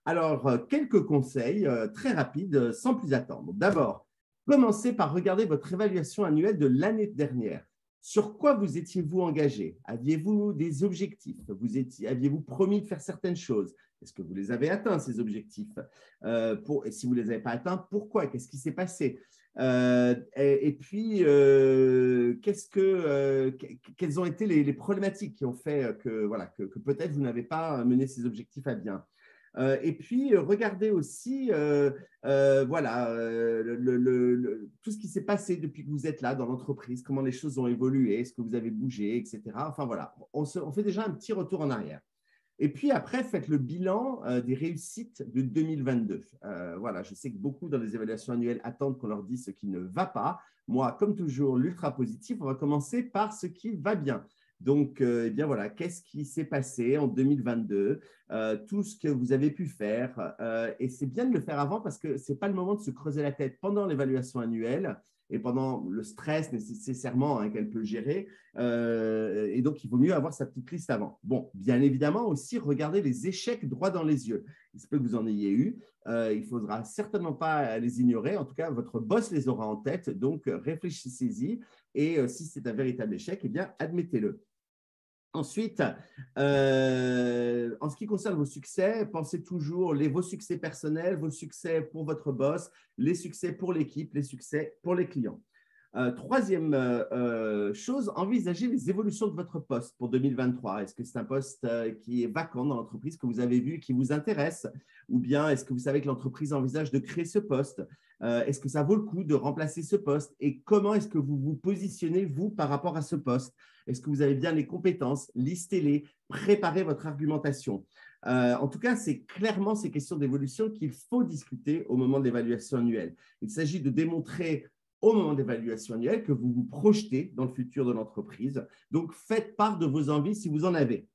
Alors, quelques conseils très rapides, sans plus attendre. D'abord, commencez par regarder votre évaluation annuelle de l'année dernière. Sur quoi vous étiez-vous engagé? Aviez-vous des objectifs? Aviez-vous promis de faire certaines choses? Est-ce que vous les avez atteints, ces objectifs? Et si vous ne les avez pas atteints, pourquoi? Qu'est-ce qui s'est passé? Et puis, quelles ont été les problématiques qui ont fait que peut-être vous n'avez pas mené ces objectifs à bien? Et puis, regardez aussi tout ce qui s'est passé depuis que vous êtes là dans l'entreprise, comment les choses ont évolué, est-ce que vous avez bougé, etc. Enfin, voilà, on fait déjà un petit retour en arrière. Et puis après, faites le bilan des réussites de 2022. Voilà, je sais que beaucoup dans les évaluations annuelles attendent qu'on leur dise ce qui ne va pas. Moi, comme toujours, l'ultra positif, on va commencer par ce qui va bien. Donc, voilà, qu'est-ce qui s'est passé en 2022, tout ce que vous avez pu faire. Et c'est bien de le faire avant parce que ce n'est pas le moment de se creuser la tête pendant l'évaluation annuelle et pendant le stress nécessairement qu'elle peut gérer. Et donc, il vaut mieux avoir sa petite liste avant. Bon, bien évidemment aussi, regardez les échecs droit dans les yeux. Il se peut que vous en ayez eu. Il ne faudra certainement pas les ignorer. En tout cas, votre boss les aura en tête. Donc, réfléchissez-y. Et si c'est un véritable échec, admettez-le. Ensuite, en ce qui concerne vos succès, pensez toujours vos succès personnels, vos succès pour votre boss, les succès pour l'équipe, les succès pour les clients. Troisième chose, envisagez les évolutions de votre poste pour 2023. Est-ce que c'est un poste qui est vacant dans l'entreprise que vous avez vu et qui vous intéresse? Ou bien est-ce que vous savez que l'entreprise envisage de créer ce poste? Est-ce que ça vaut le coup de remplacer ce poste? Et comment est-ce que vous vous positionnez, vous, par rapport à ce poste? Est-ce que vous avez bien les compétences? Listez-les, préparez votre argumentation. En tout cas, c'est clairement ces questions d'évolution qu'il faut discuter au moment de l'évaluation annuelle. Il s'agit de démontrer au moment de l'évaluation annuelle que vous vous projetez dans le futur de l'entreprise. Donc, faites part de vos envies si vous en avez.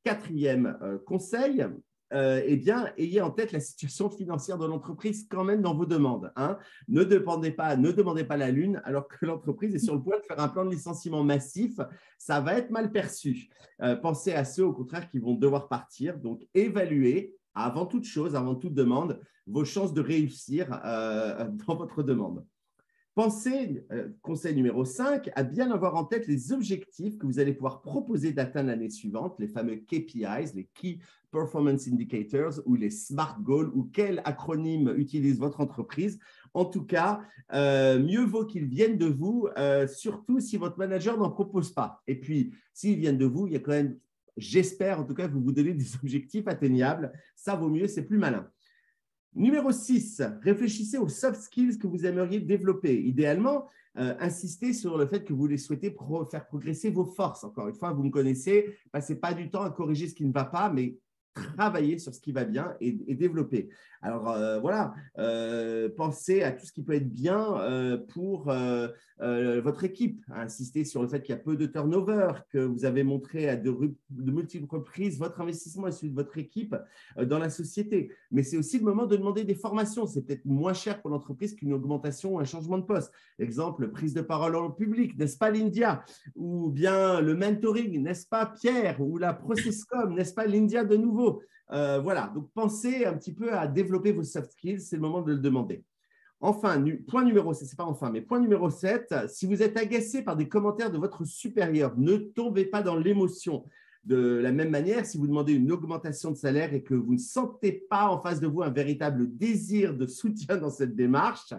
Quatrième conseil, ayez en tête la situation financière de l'entreprise quand même dans vos demandes. Ne demandez pas la lune alors que l'entreprise est sur le point de faire un plan de licenciement massif. Ça va être mal perçu. Pensez à ceux, au contraire, qui vont devoir partir. Donc, évaluez avant toute chose, avant toute demande, vos chances de réussir dans votre demande. Pensez, conseil numéro 5, à bien avoir en tête les objectifs que vous allez pouvoir proposer d'atteindre l'année suivante, les fameux KPIs, les Key Performance Indicators ou les SMART Goals ou quel acronyme utilise votre entreprise. En tout cas, mieux vaut qu'ils viennent de vous, surtout si votre manager n'en propose pas. Et puis, s'ils viennent de vous, il y a quand même, j'espère en tout cas, que vous vous donnez des objectifs atteignables. Ça vaut mieux, c'est plus malin. Numéro 6, réfléchissez aux soft skills que vous aimeriez développer. Idéalement, insistez sur le fait que vous les souhaitez faire progresser vos forces. Encore une fois, vous me connaissez, passez pas du temps à corriger ce qui ne va pas, mais travailler sur ce qui va bien et développer. Alors voilà, pensez à tout ce qui peut être bien pour votre équipe. Insistez sur le fait qu'il y a peu de turnover, que vous avez montré à de multiples reprises votre investissement et celui de votre équipe dans la société. Mais c'est aussi le moment de demander des formations. C'est peut-être moins cher pour l'entreprise qu'une augmentation ou un changement de poste. Exemple, prise de parole en public, n'est-ce pas l'India? Ou bien le mentoring, n'est-ce pas Pierre? Ou la processcom, n'est-ce pas l'India de nouveau? Voilà, donc pensez un petit peu à développer vos soft skills, c'est le moment de le demander. Enfin, point numéro 7, c'est pas enfin, mais point numéro 7, si vous êtes agacé par des commentaires de votre supérieur, ne tombez pas dans l'émotion. De la même manière, si vous demandez une augmentation de salaire et que vous ne sentez pas en face de vous un véritable désir de soutien dans cette démarche,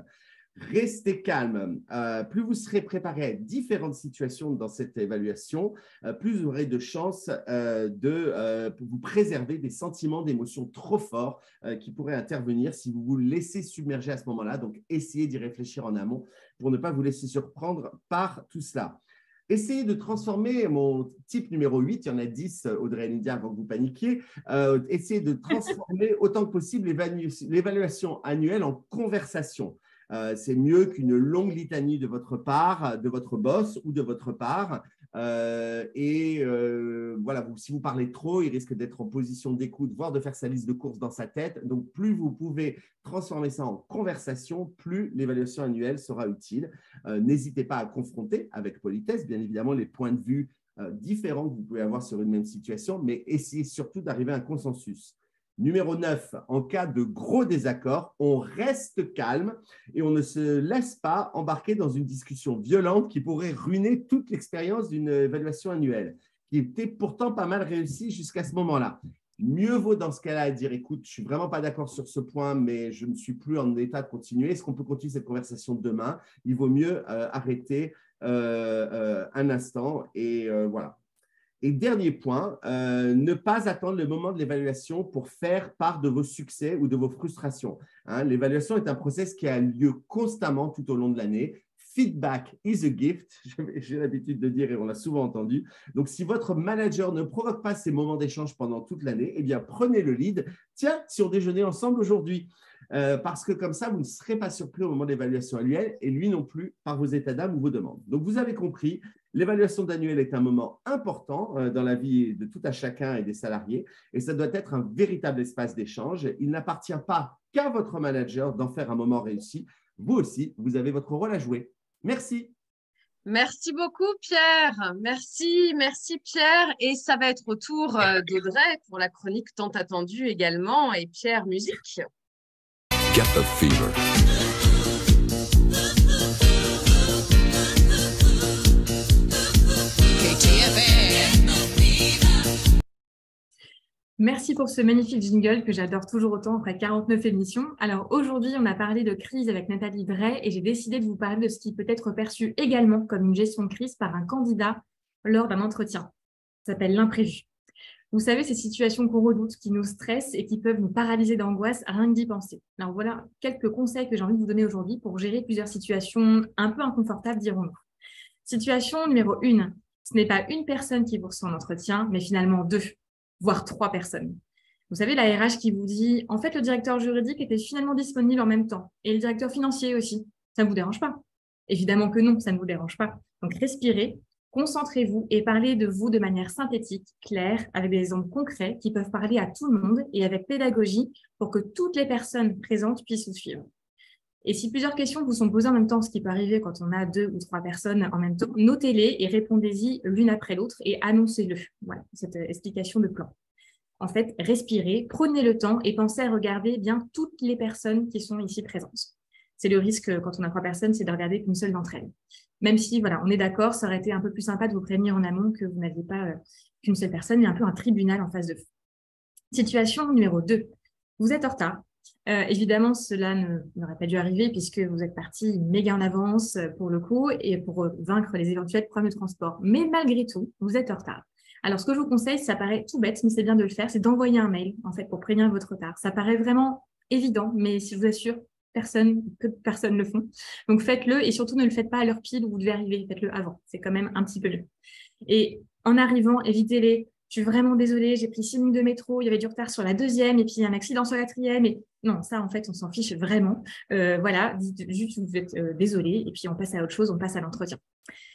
restez calme. Plus vous serez préparé à différentes situations dans cette évaluation, plus vous aurez de chances de vous préserver des sentiments d'émotions trop forts qui pourraient intervenir si vous vous laissez submerger à ce moment-là. Donc, essayez d'y réfléchir en amont pour ne pas vous laisser surprendre par tout cela. Essayez de transformer mon type numéro 8, il y en a 10, Audrey et Lydia, avant que vous paniquiez. Essayez de transformer autant que possible l'évaluation annuelle en conversation. C'est mieux qu'une longue litanie de votre part, de votre boss ou de votre part. Voilà, si vous parlez trop, il risque d'être en position d'écoute, voire de faire sa liste de courses dans sa tête. Donc, plus vous pouvez transformer ça en conversation, plus l'évaluation annuelle sera utile. N'hésitez pas à confronter avec politesse, bien évidemment, les points de vue différents que vous pouvez avoir sur une même situation, mais essayez surtout d'arriver à un consensus. Numéro 9, en cas de gros désaccord, on reste calme et on ne se laisse pas embarquer dans une discussion violente qui pourrait ruiner toute l'expérience d'une évaluation annuelle, qui était pourtant pas mal réussie jusqu'à ce moment-là. Mieux vaut dans ce cas-là dire, écoute, je ne suis vraiment pas d'accord sur ce point, mais je ne suis plus en état de continuer. Est-ce qu'on peut continuer cette conversation demain? Il vaut mieux arrêter un instant et voilà. Et dernier point, ne pas attendre le moment de l'évaluation pour faire part de vos succès ou de vos frustrations. L'évaluation est un process qui a lieu constamment tout au long de l'année. Feedback is a gift, j'ai l'habitude de dire et on l'a souvent entendu. Donc, si votre manager ne provoque pas ces moments d'échange pendant toute l'année, eh bien, prenez le lead. Tiens, si on déjeunait ensemble aujourd'hui, parce que comme ça, vous ne serez pas surpris au moment de l'évaluation annuelle et lui non plus par vos états d'âme ou vos demandes. Donc, vous avez compris, l'évaluation d'annuel est un moment important dans la vie de tout à chacun et des salariés et ça doit être un véritable espace d'échange. Il n'appartient pas qu'à votre manager d'en faire un moment réussi. Vous aussi, vous avez votre rôle à jouer. Merci. Merci beaucoup, Pierre. Merci Pierre. Et ça va être au tour d'Audrey pour la chronique tant attendue également. Et Pierre, musique. Get the fever. Merci pour ce magnifique jingle que j'adore toujours autant après 49 émissions. Alors aujourd'hui, on a parlé de crise avec Nathalie Drey et j'ai décidé de vous parler de ce qui peut être perçu également comme une gestion de crise par un candidat lors d'un entretien. Ça s'appelle l'imprévu. Vous savez, ces situations qu'on redoute, qui nous stressent et qui peuvent nous paralyser d'angoisse rien que d'y penser. Alors voilà quelques conseils que j'ai envie de vous donner aujourd'hui pour gérer plusieurs situations un peu inconfortables, dirons-nous. Situation numéro 1, ce n'est pas une personne qui vous reçoit en entretien, mais finalement 2. Voire 3 personnes. Vous savez, la RH qui vous dit « En fait, le directeur juridique était finalement disponible en même temps et le directeur financier aussi. Ça ne vous dérange pas ?» Évidemment que non, ça ne vous dérange pas. Donc, respirez, concentrez-vous et parlez de vous de manière synthétique, claire, avec des exemples concrets qui peuvent parler à tout le monde et avec pédagogie pour que toutes les personnes présentes puissent vous suivre. Et si plusieurs questions vous sont posées en même temps, ce qui peut arriver quand on a 2 ou 3 personnes en même temps, notez-les et répondez-y l'une après l'autre et annoncez-le. Voilà, cette explication de plan. En fait, respirez, prenez le temps et pensez à regarder bien toutes les personnes qui sont ici présentes. C'est le risque quand on a 3 personnes, c'est de regarder qu'une seule d'entre elles. Même si, voilà, on est d'accord, ça aurait été un peu plus sympa de vous prévenir en amont que vous n'aviez pas qu'une seule personne, mais un peu un tribunal en face de vous. Situation numéro 2. Vous êtes en retard. Évidemment, cela n'aurait pas dû arriver puisque vous êtes parti méga en avance pour le coup et pour vaincre les éventuels problèmes de transport. Mais malgré tout, vous êtes en retard. Alors, ce que je vous conseille, ça paraît tout bête, mais c'est bien de le faire, c'est d'envoyer un mail en fait pour prévenir votre retard. Ça paraît vraiment évident, mais je vous assure, peu de personnes le font. Donc, faites-le et surtout ne le faites pas à l'heure pile où vous devez arriver. Faites-le avant. C'est quand même un petit peu mieux. Et en arrivant, évitez les je suis vraiment désolée, j'ai pris 6 lignes de métro, il y avait du retard sur la 2e et puis il y a un accident sur la 4e. Et... Non, ça, en fait, on s'en fiche vraiment. Voilà, dites juste vous êtes désolé et puis on passe à autre chose, on passe à l'entretien.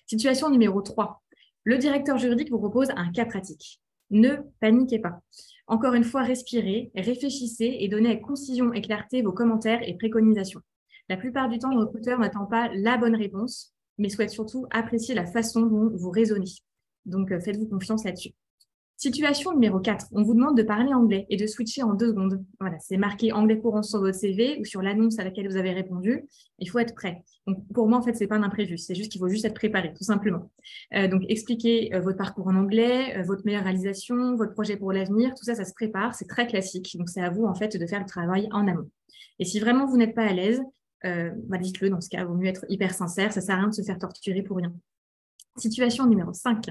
Situation numéro 3. Le directeur juridique vous propose un cas pratique. Ne paniquez pas. Encore une fois, respirez, réfléchissez et donnez avec concision et clarté vos commentaires et préconisations. La plupart du temps, le recruteur n'attend pas la bonne réponse, mais souhaite surtout apprécier la façon dont vous raisonnez. Donc, faites-vous confiance là-dessus. Situation numéro 4. On vous demande de parler anglais et de switcher en 2 secondes. Voilà, c'est marqué anglais courant sur votre CV ou sur l'annonce à laquelle vous avez répondu. Il faut être prêt. Donc, pour moi, en fait, ce n'est pas un imprévu. C'est juste qu'il faut juste être préparé, tout simplement. Donc, expliquez votre parcours en anglais, votre meilleure réalisation, votre projet pour l'avenir. Tout ça, ça se prépare. C'est très classique. Donc, c'est à vous, en fait, de faire le travail en amont. Et si vraiment vous n'êtes pas à l'aise, dites-le. Dans ce cas, il vaut mieux être hyper sincère. Ça ne sert à rien de se faire torturer pour rien. Situation numéro 5.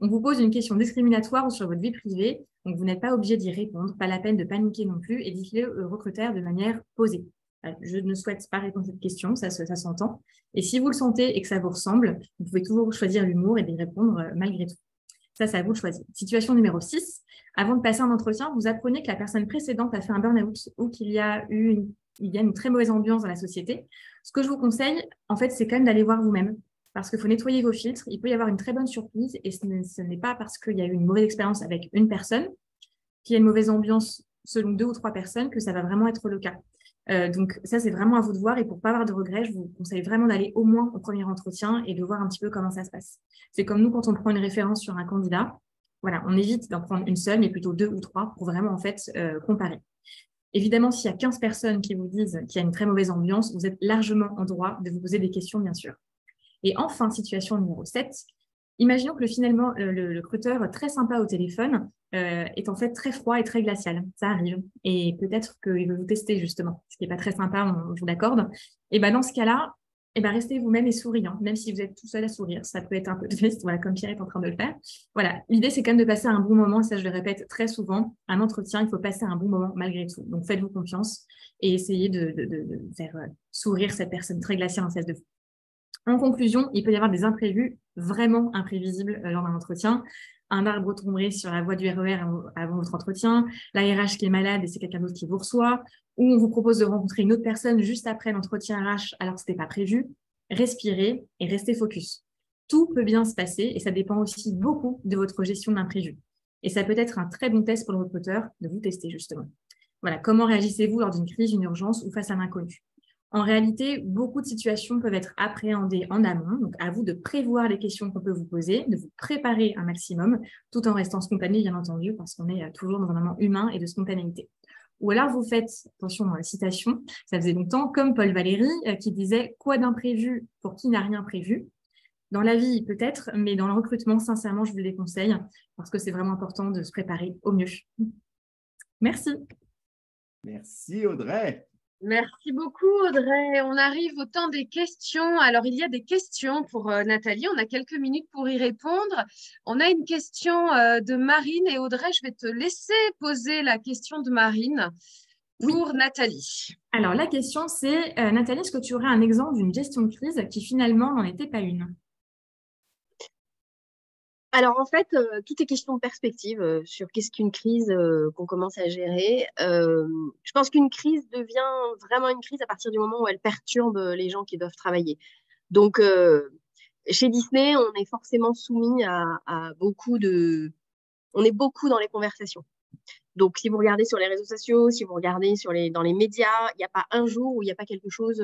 On vous pose une question discriminatoire sur votre vie privée, donc vous n'êtes pas obligé d'y répondre, pas la peine de paniquer non plus, et dites-le au recruteur de manière posée. Je ne souhaite pas répondre à cette question, ça s'entend. Et si vous le sentez et que ça vous ressemble, vous pouvez toujours choisir l'humour et d'y répondre malgré tout. Ça, c'est à vous de choisir. Situation numéro 6. Avant de passer un entretien, vous apprenez que la personne précédente a fait un burn-out ou qu'il y a une très mauvaise ambiance dans la société. Ce que je vous conseille, en fait, c'est quand même d'aller voir vous-même. Parce qu'il faut nettoyer vos filtres. Il peut y avoir une très bonne surprise et ce n'est pas parce qu'il y a eu une mauvaise expérience avec une personne, qu'il y a une mauvaise ambiance selon 2 ou 3 personnes, que ça va vraiment être le cas. Donc ça, c'est vraiment à vous de voir. Et pour ne pas avoir de regrets, je vous conseille vraiment d'aller au moins au premier entretien et de voir un petit peu comment ça se passe. C'est comme nous, quand on prend une référence sur un candidat, voilà, on évite d'en prendre une seule, mais plutôt 2 ou 3 pour vraiment en fait comparer. Évidemment, s'il y a 15 personnes qui vous disent qu'il y a une très mauvaise ambiance, vous êtes largement en droit de vous poser des questions, bien sûr. Et enfin, situation numéro 7, imaginons que finalement, le recruteur très sympa au téléphone est en fait très froid et très glacial. Ça arrive. Et peut-être qu'il veut vous tester justement, ce qui n'est pas très sympa, je vous l'accorde. Et dans ce cas-là, restez vous-même et souriant, même si vous êtes tout seul à sourire. Ça peut être un peu triste, voilà, comme Pierre est en train de le faire. Voilà, l'idée, c'est quand même de passer un bon moment. Ça, je le répète très souvent. Un entretien, il faut passer un bon moment malgré tout. Donc, faites-vous confiance et essayez de faire sourire cette personne très glaciale en face de vous. En conclusion, il peut y avoir des imprévus vraiment imprévisibles lors d'un entretien. Un arbre tomberait sur la voie du RER avant votre entretien, la RH qui est malade et c'est quelqu'un d'autre qui vous reçoit, ou on vous propose de rencontrer une autre personne juste après l'entretien RH alors que ce n'était pas prévu. Respirez et restez focus. Tout peut bien se passer et ça dépend aussi beaucoup de votre gestion d'imprévus. Et ça peut être un très bon test pour le recruteur de vous tester justement. Voilà, comment réagissez-vous lors d'une crise, d'une urgence ou face à l'inconnu ? En réalité, beaucoup de situations peuvent être appréhendées en amont. Donc, à vous de prévoir les questions qu'on peut vous poser, de vous préparer un maximum, tout en restant spontané, bien entendu, parce qu'on est toujours dans un moment humain et de spontanéité. Ou alors, vous faites, attention dans la citation, ça faisait longtemps, comme Paul Valéry, qui disait « Quoi d'imprévu pour qui n'a rien prévu ?» Dans la vie, peut-être, mais dans le recrutement, sincèrement, je vous le déconseille, parce que c'est vraiment important de se préparer au mieux. Merci. Merci, Audrey. Merci beaucoup, Audrey. On arrive au temps des questions. Alors, il y a des questions pour Nathalie. On a quelques minutes pour y répondre. On a une question de Marine et Audrey, je vais te laisser poser la question de Marine pour Nathalie. Alors, la question, c'est, Nathalie, est-ce que tu aurais un exemple d'une gestion de crise qui finalement n'en était pas une ? Alors, en fait, tout est question de perspective sur qu'est-ce qu'une crise qu'on commence à gérer. Je pense qu'une crise devient vraiment une crise à partir du moment où elle perturbe les gens qui doivent travailler. Donc, chez Disney, on est forcément soumis à beaucoup de... On est beaucoup dans les conversations. Donc, si vous regardez sur les réseaux sociaux, si vous regardez dans les médias, il n'y a pas un jour où il n'y a pas quelque chose,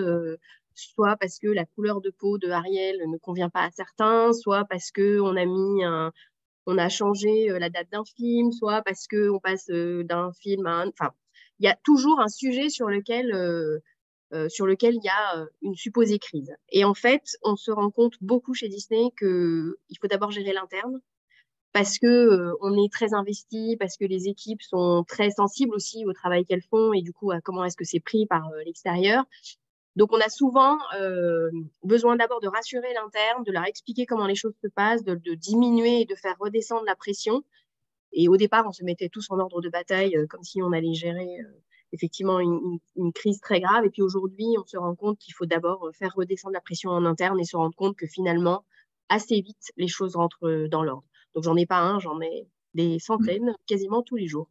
soit parce que la couleur de peau de Ariel ne convient pas à certains, soit parce qu'on a changé la date d'un film, soit parce qu'on passe d'un film à un... Enfin, il y a toujours un sujet sur lequel il y a une supposée crise. Et en fait, on se rend compte beaucoup chez Disney qu'il faut d'abord gérer l'interne, parce que on est très investi, parce que les équipes sont très sensibles aussi au travail qu'elles font et du coup à comment est-ce que c'est pris par l'extérieur. Donc on a souvent besoin d'abord de rassurer l'interne, de leur expliquer comment les choses se passent, de diminuer et de faire redescendre la pression. Et au départ, on se mettait tous en ordre de bataille comme si on allait gérer effectivement une crise très grave. Et puis aujourd'hui, on se rend compte qu'il faut d'abord faire redescendre la pression en interne et se rendre compte que finalement, assez vite, les choses rentrent dans l'ordre. Donc, j'en ai pas un, j'en ai des centaines, quasiment tous les jours.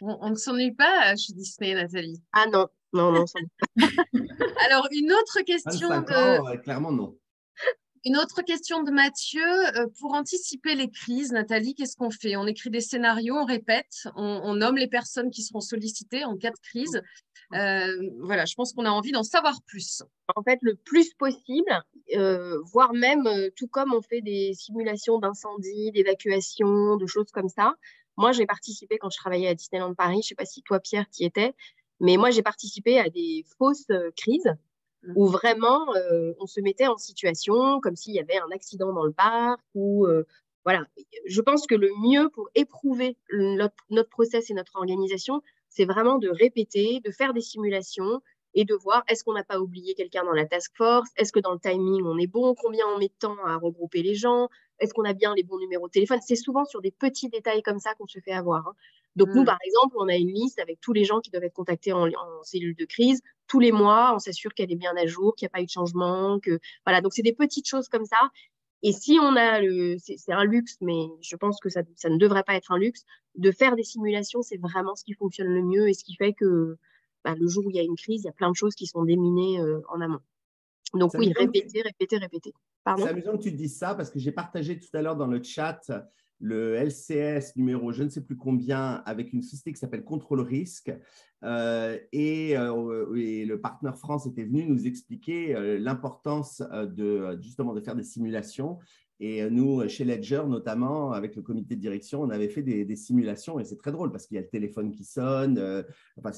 On ne s'ennuie pas chez Disney, Nathalie. Ah non, non, ça Alors, une autre question 25 de... ans, clairement non. Une autre question de Mathieu. Pour anticiper les crises, Nathalie, qu'est-ce qu'on fait? On écrit des scénarios, on répète, on nomme les personnes qui seront sollicitées en cas de crise. Voilà, je pense qu'on a envie d'en savoir plus. En fait, le plus possible, voire même, tout comme on fait des simulations d'incendie, d'évacuation, de choses comme ça. Moi, j'ai participé quand je travaillais à Disneyland Paris. Je ne sais pas si toi, Pierre, t'y étais, mais moi, j'ai participé à des fausses crises où vraiment on se mettait en situation comme s'il y avait un accident dans le parc ou voilà. Je pense que le mieux pour éprouver notre process et notre organisation, c'est vraiment de répéter, de faire des simulations et de voir est-ce qu'on n'a pas oublié quelqu'un dans la task force, est-ce que dans le timing on est bon, combien on met de temps à regrouper les gens, est-ce qu'on a bien les bons numéros de téléphone. C'est souvent sur des petits détails comme ça qu'on se fait avoir, hein. Donc nous, par exemple, on a une liste avec tous les gens qui doivent être contactés en cellule de crise. Tous les mois, on s'assure qu'elle est bien à jour, qu'il n'y a pas eu de changement. Voilà, donc c'est des petites choses comme ça. Et si on a c'est un luxe, mais je pense que ça ne devrait pas être un luxe, de faire des simulations, c'est vraiment ce qui fonctionne le mieux et ce qui fait que le jour où il y a une crise, il y a plein de choses qui sont déminées en amont. Donc oui, répéter. Pardon ? C'est amusant que tu te dises ça parce que j'ai partagé tout à l'heure dans le chat le LCS numéro je ne sais plus combien avec une société qui s'appelle Contrôle Risque et le partenaire France était venu nous expliquer l'importance justement de faire des simulations. Et nous, chez Ledger, notamment, avec le comité de direction, on avait fait des simulations et c'est très drôle parce qu'il y a le téléphone qui sonne. Enfin,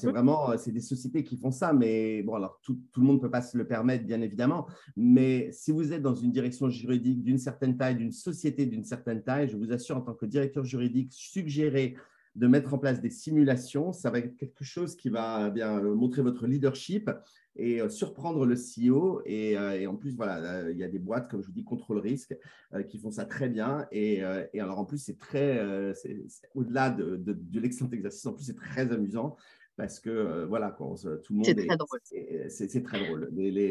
c'est des sociétés qui font ça, mais bon, alors tout le monde ne peut pas se le permettre, bien évidemment. Mais si vous êtes dans une direction juridique d'une certaine taille, d'une société d'une certaine taille, je vous assure, en tant que directeur juridique, suggérer de mettre en place des simulations, ça va être quelque chose qui va bien montrer votre leadership et surprendre le CEO. Et en plus, voilà, il y a des boîtes, comme je vous dis, Contrôle Risque, qui font ça très bien. Et alors, en plus, c'est au-delà de l'excellent exercice, en plus, c'est très amusant parce que, voilà, tout le monde c'est très drôle. C'est très drôle.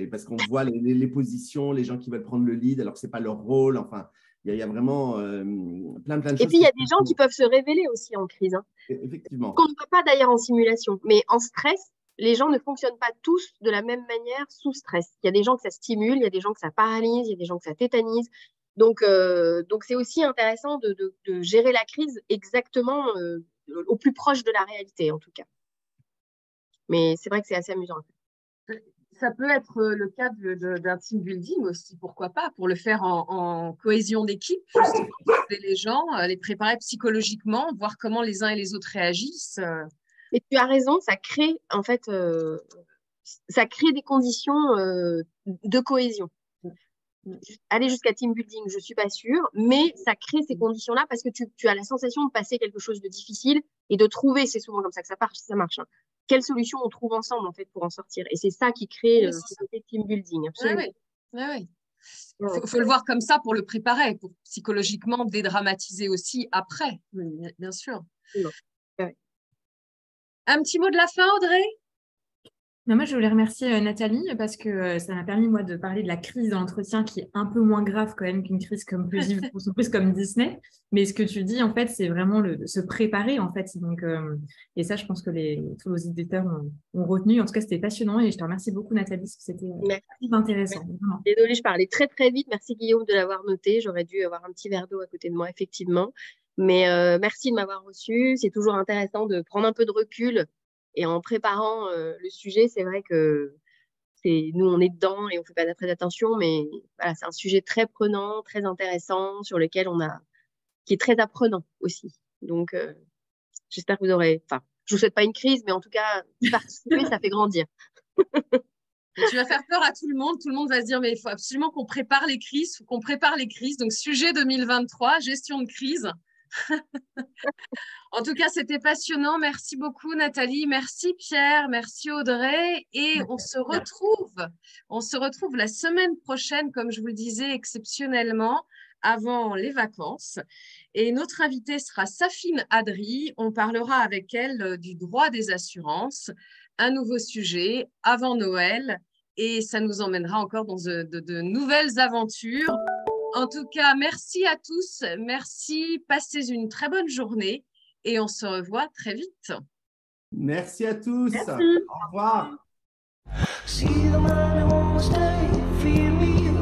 Parce qu'on voit les positions, les gens qui veulent prendre le lead alors que ce n'est pas leur rôle. Enfin, il y a vraiment plein de choses. Et puis, il y a des gens qui peuvent se révéler aussi en crise. Hein. Effectivement. Qu'on ne voit pas d'ailleurs en simulation. Mais en stress, les gens ne fonctionnent pas tous de la même manière sous stress. Il y a des gens que ça stimule, il y a des gens que ça paralyse, il y a des gens que ça tétanise. Donc c'est aussi intéressant de gérer la crise exactement au plus proche de la réalité, en tout cas. Mais c'est vrai que c'est assez amusant. Ça peut être le cas d'un team building aussi, pourquoi pas, pour le faire en cohésion d'équipe, justement, aider les gens, les préparer psychologiquement, voir comment les uns et les autres réagissent. Et tu as raison, ça crée en fait, ça crée des conditions de cohésion. Aller jusqu'à team building, je ne suis pas sûre, mais ça crée ces conditions-là parce que tu as la sensation de passer quelque chose de difficile et de trouver, c'est souvent comme ça que ça marche, hein. Quelle solution on trouve ensemble en fait pour en sortir. Et c'est ça qui crée ce team building. Absolument. Oui. Faut le voir comme ça pour le préparer, pour psychologiquement dédramatiser aussi après, bien sûr. Ouais. Un petit mot de la fin, Audrey ? Non, moi, je voulais remercier Nathalie parce que ça m'a permis, moi, de parler de la crise dans l'entretien qui est un peu moins grave quand même qu'une crise comme plus comme Disney. Mais ce que tu dis, en fait, c'est vraiment se préparer, en fait. Donc, et ça, je pense que tous nos éditeurs ont retenu. En tout cas, c'était passionnant et je te remercie beaucoup, Nathalie, parce que c'était intéressant. Vraiment. Désolée, je parlais très, très vite. Merci, Guillaume, de l'avoir noté. J'aurais dû avoir un petit verre d'eau à côté de moi, effectivement. Mais merci de m'avoir reçu. C'est toujours intéressant de prendre un peu de recul. Et en préparant le sujet, c'est vrai que nous, on est dedans et on ne fait pas très attention, mais voilà, c'est un sujet très prenant, très intéressant, sur lequel qui est très apprenant aussi. Donc, j'espère que vous aurez... Enfin, je ne vous souhaite pas une crise, mais en tout cas, y participer, ça fait grandir. Et tu vas faire peur à tout le monde. Tout le monde va se dire, mais il faut absolument qu'on prépare les crises. Donc, sujet 2023, gestion de crise. En tout cas, c'était passionnant. Merci beaucoup, Nathalie. Merci, Pierre. Merci, Audrey. Et on se retrouve la semaine prochaine, comme je vous le disais, exceptionnellement, avant les vacances. Et notre invitée sera Safine Adri. On parlera avec elle du droit des assurances, un nouveau sujet avant Noël. Et ça nous emmènera encore dans de nouvelles aventures. En tout cas, merci à tous. Merci. Passez une très bonne journée et on se revoit très vite. Merci à tous. Merci. Au revoir. See the money won't stay, feed me